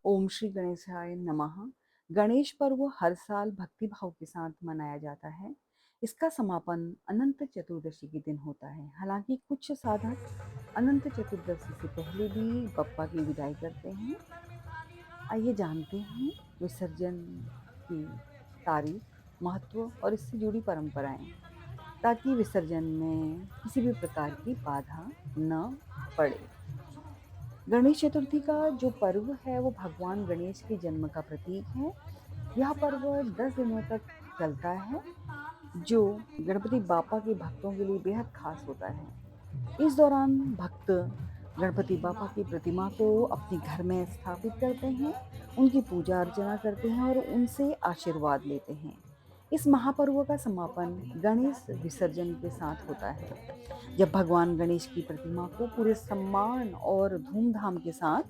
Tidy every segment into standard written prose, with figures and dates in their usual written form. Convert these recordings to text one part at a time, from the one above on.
ओम श्री गणेशाय नमः। गणेश पर्व हर साल भक्ति भाव के साथ मनाया जाता है। इसका समापन अनंत चतुर्दशी के दिन होता है। हालांकि कुछ साधक अनंत चतुर्दशी से पहले भी बप्पा की विदाई करते हैं। आइए जानते हैं विसर्जन की तारीख, महत्व और इससे जुड़ी परंपराएं, ताकि विसर्जन में किसी भी प्रकार की बाधा न पड़े। गणेश चतुर्थी का जो पर्व है वो भगवान गणेश के जन्म का प्रतीक है। यह पर्व 10 दिनों तक चलता है, जो गणपति बापा के भक्तों के लिए बेहद खास होता है। इस दौरान भक्त गणपति बापा की प्रतिमा को अपने घर में स्थापित करते हैं, उनकी पूजा अर्चना करते हैं और उनसे आशीर्वाद लेते हैं। इस महापर्व का समापन गणेश विसर्जन के साथ होता है, जब भगवान गणेश की प्रतिमा को पूरे सम्मान और धूमधाम के साथ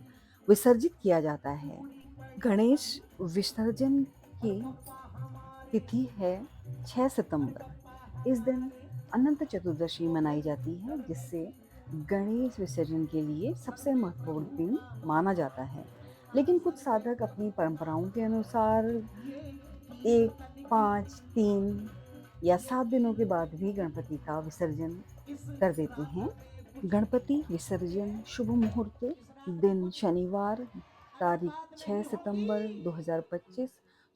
विसर्जित किया जाता है। गणेश विसर्जन की तिथि है 6 सितंबर। इस दिन अनंत चतुर्दशी मनाई जाती है, जिससे गणेश विसर्जन के लिए सबसे महत्वपूर्ण दिन माना जाता है। लेकिन कुछ साधक अपनी परंपराओं के अनुसार 1, 5, 3 या 7 दिनों के बाद भी गणपति का विसर्जन कर देते हैं। गणपति विसर्जन शुभ मुहूर्त दिन शनिवार, तारीख 6 सितंबर 2025,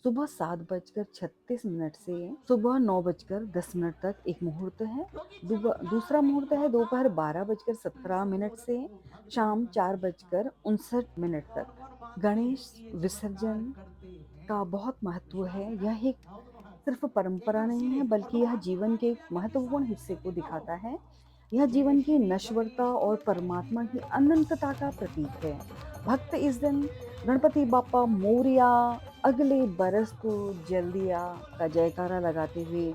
सुबह 7:36 से सुबह 9:10 तक एक मुहूर्त है। दूसरा मुहूर्त है दोपहर 12:17 से शाम 4:59 तक। गणेश विसर्जन का बहुत महत्व है। यह एक सिर्फ परंपरा नहीं है, बल्कि यह जीवन के एक महत्वपूर्ण हिस्से को दिखाता है। यह जीवन की नश्वरता और परमात्मा की अनंतता का प्रतीक है। भक्त इस दिन गणपति बाप्पा मोरया, अगले बरस तो जल्दी आ का जयकारा लगाते हुए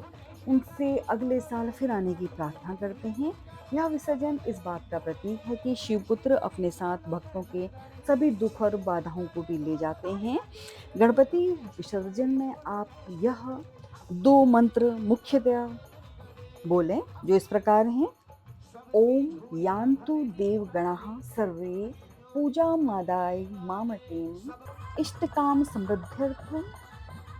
उनसे अगले साल फिर आने की प्रार्थना करते हैं। यह विसर्जन इस बात का प्रतीक है कि शिवपुत्र अपने साथ भक्तों के सभी दुख और बाधाओं को भी ले जाते हैं। गणपति विसर्जन में आप यह 2 मंत्र मुख्यतया बोलें, जो इस प्रकार हैं। ओम यान्तु देवगणाः सर्वे पूजामादाय मामकेन इष्टकाम समृद्ध्यर्थं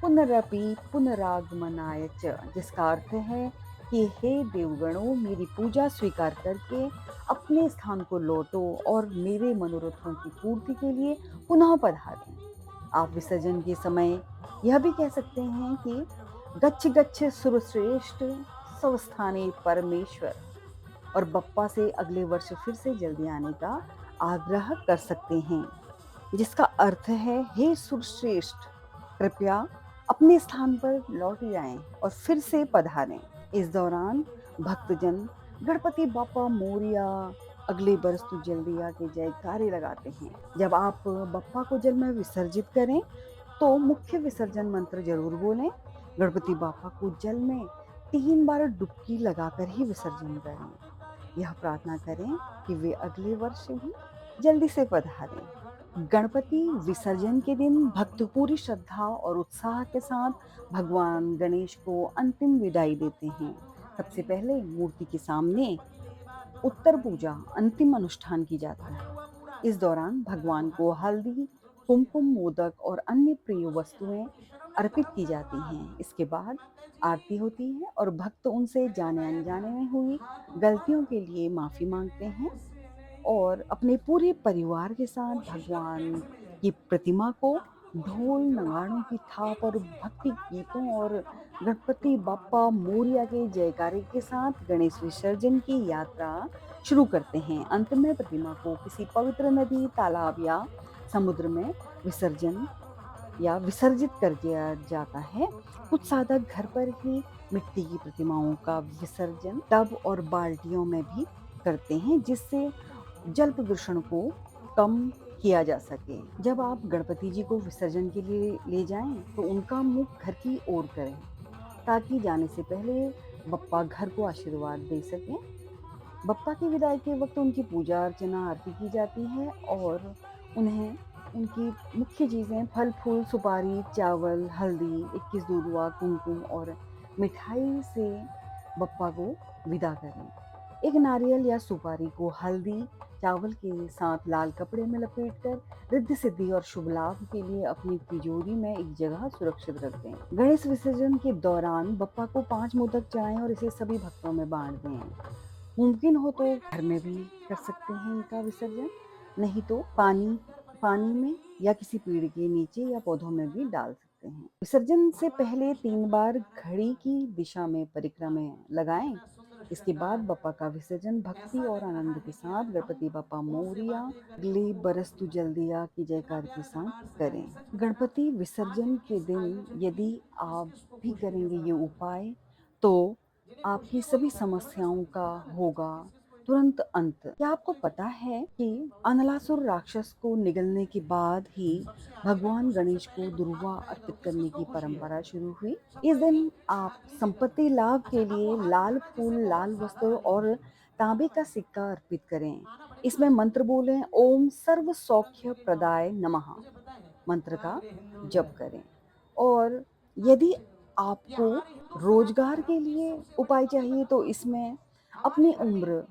पुनरपि पुनरागमनाय च, जिसका अर्थ है कि हे देवगणों, मेरी पूजा स्वीकार करके अपने स्थान को लौटो और मेरे मनोरथों की पूर्ति के लिए पुनः पधारें। आप विसर्जन के समय यह भी कह सकते हैं कि गच्छ गच्छ सुरश्रेष्ठ स्वस्थाने परमेश्वर, और बप्पा से अगले वर्ष फिर से जल्दी आने का आग्रह कर सकते हैं, जिसका अर्थ है हे सुरश्रेष्ठ, कृपया अपने स्थान पर लौट जाएं और फिर से पधारें। इस दौरान भक्तजन गणपति बाप्पा मोरिया, अगले बरस तो जल्दी आ के जयकारे लगाते हैं। जब आप बप्पा को जल में विसर्जित करें तो मुख्य विसर्जन मंत्र जरूर बोलें। गणपति बाप्पा को जल में 3 बार डुबकी लगाकर ही विसर्जन करें। यह प्रार्थना करें कि वे अगले वर्ष भी जल्दी से पधारें। गणपति विसर्जन के दिन भक्त पूरी श्रद्धा और उत्साह के साथ भगवान गणेश को अंतिम विदाई देते हैं। सबसे पहले मूर्ति के सामने उत्तर पूजा अंतिम अनुष्ठान की जाता है। इस दौरान भगवान को हल्दी, कुमकुम, मोदक और अन्य प्रिय वस्तुएं अर्पित की जाती हैं। इसके बाद आरती होती है और भक्त उनसे जाने अनजाने में हुई गलतियों के लिए माफी मांगते हैं और अपने पूरे परिवार के साथ भगवान की प्रतिमा को ढोल नगाड़ों की थाप और भक्ति गीतों और गणपति बाप्पा मोरिया के जयकारे के साथ गणेश विसर्जन की यात्रा शुरू करते हैं। अंत में प्रतिमा को किसी पवित्र नदी, तालाब या समुद्र में विसर्जन या विसर्जित कर दिया जाता है। कुछ साधक घर पर ही मिट्टी की प्रतिमाओं का विसर्जन टब और बाल्टियों में भी करते हैं, जिससे जल प्रदूषण को कम किया जा सके। जब आप गणपति जी को विसर्जन के लिए ले जाएं तो उनका मुख घर की ओर करें, ताकि जाने से पहले बप्पा घर को आशीर्वाद दे सकें। बप्पा की विदाई के वक्त उनकी पूजा अर्चना आरती की जाती है और उन्हें उनकी मुख्य चीज़ें फल फूल, सुपारी, चावल, हल्दी, 21 दूधवा, कुमकुम और मिठाई से बप्पा को विदा करें। एक नारियल या सुपारी को हल्दी, चावल के साथ लाल कपड़े में लपेटकर रिद्धि सिद्धि और शुभ लाभ के लिए अपनी तिजोरी में एक जगह सुरक्षित रख दें। गणेश विसर्जन के दौरान बप्पा को 5 मोदक चढ़ाएं और इसे सभी भक्तों में बांट दें। मुमकिन हो तो घर में भी कर सकते हैं इनका विसर्जन, नहीं तो पानी पानी में या किसी पेड़ के नीचे या पौधों में भी डाल सकते हैं। विसर्जन से पहले 3 बार घड़ी की दिशा में परिक्रमा लगाएं। इसके बाद बप्पा का विसर्जन भक्ति और आनंद के साथ गणपति बप्पा मोरिया, अगले बरस तू जल्दी आ की जयकार के साथ करें। गणपति विसर्जन के दिन यदि आप भी करेंगे ये उपाय, तो आपकी सभी समस्याओं का होगा तुरंत अंत। क्या आपको पता है कि अनलासुर राक्षस को निगलने के बाद ही भगवान गणेश को दुर्वा अर्पित करने की परंपरा शुरू हुई? इस दिन आप संपत्ति लाभ के लिए लाल फूल, लाल वस्त्र और तांबे का सिक्का अर्पित करें। इसमें मंत्र बोलें, ओम सर्व सौख्य प्रदाय नमः मंत्र का जप करें। और यदि आपको रोजगार के लिए उपाय चाहिए तो इसमें अपनी उम्र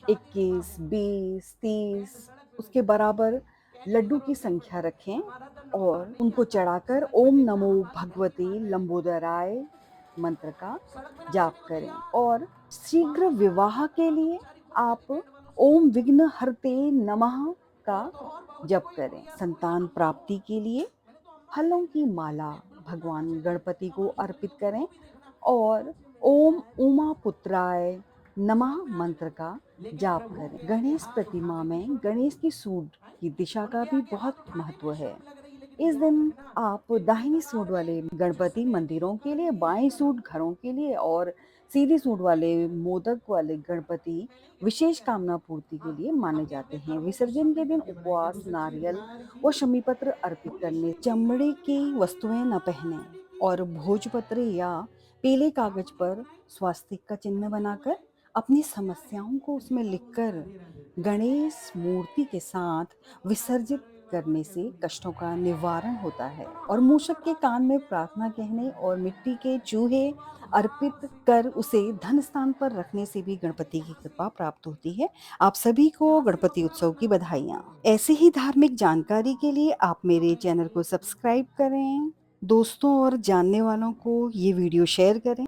21, 20, 30 उसके बराबर लड्डू की संख्या रखें और उनको चढ़ाकर ओम नमो भगवते लंबोदराय मंत्र का जाप करें। और शीघ्र विवाह के लिए आप ओम विघ्न हरते नमः का जप करें। संतान प्राप्ति के लिए फलों की माला भगवान गणपति को अर्पित करें और ओम उमा पुत्राय नमः मंत्र का जाप करें। गणेश प्रतिमा में गणेश की सूंड की दिशा का भी बहुत महत्व है। इस दिन आप दाहिनी सूंड वाले गणपति मंदिरों के लिए, बाएं सूंड घरों के लिए और सीधी सूंड वाले मोदक वाले गणपति विशेष कामना पूर्ति के लिए माने जाते हैं। विसर्जन के दिन उपवास, नारियल व शमी पत्र अर्पित करने, चमड़े की वस्तुएं न पहने और भोजपत्र या पीले कागज पर स्वास्तिक का चिन्ह बनाकर अपनी समस्याओं को उसमें लिखकर गणेश मूर्ति के साथ विसर्जित करने से कष्टों का निवारण होता है। और मूषक के कान में प्रार्थना कहने और मिट्टी के चूहे अर्पित कर उसे धन स्थान पर रखने से भी गणपति की कृपा प्राप्त होती है। आप सभी को गणपति उत्सव की बधाइयाँ। ऐसी ही धार्मिक जानकारी के लिए आप मेरे चैनल को सब्सक्राइब करें, दोस्तों और जानने वालों को ये वीडियो शेयर करें।